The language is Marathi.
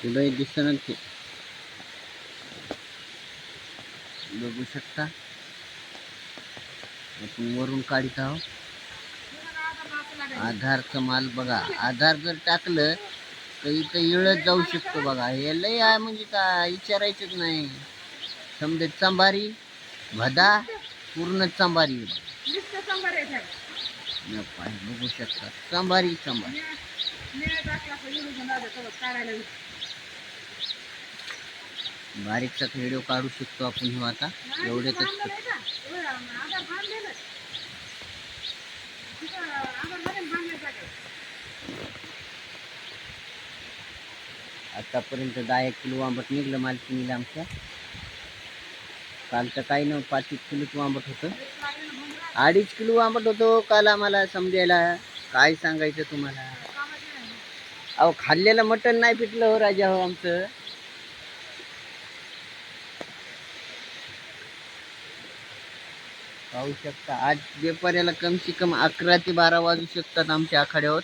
पुढे दिसणं ते बघू शकता. आपण वरून काढत आहोत. आधारचं माल बघा. आधार जर टाकलं तर इथं इळत जाऊ शकतो बघा. हे लय आहे म्हणजे काय विचारायचंच नाही. समजा चांभारी भदा पूर्ण चांभारी बघू शकता. चांभारी चांभारी बारीकचा व्हिडिओ काढू शकतो आपण. हे आता एवढेच आतापर्यंत 10 किलो आंबट निघलं मालकीनीला आमच्या. काल तर काही नव्हतं, 5 किलोच आंबट होतं. 2.5 किलो आंबट होतो काल आम्हाला समजायला. काय सांगायचं तुम्हाला. अहो खाल्लेलं मटण नाही पिटलं हो राजा हो आमचं. पाहू शकता आज व्यापाऱ्याला कम से कम 11 ते 12 वाजू शकतात आमच्या आखाड्यावर.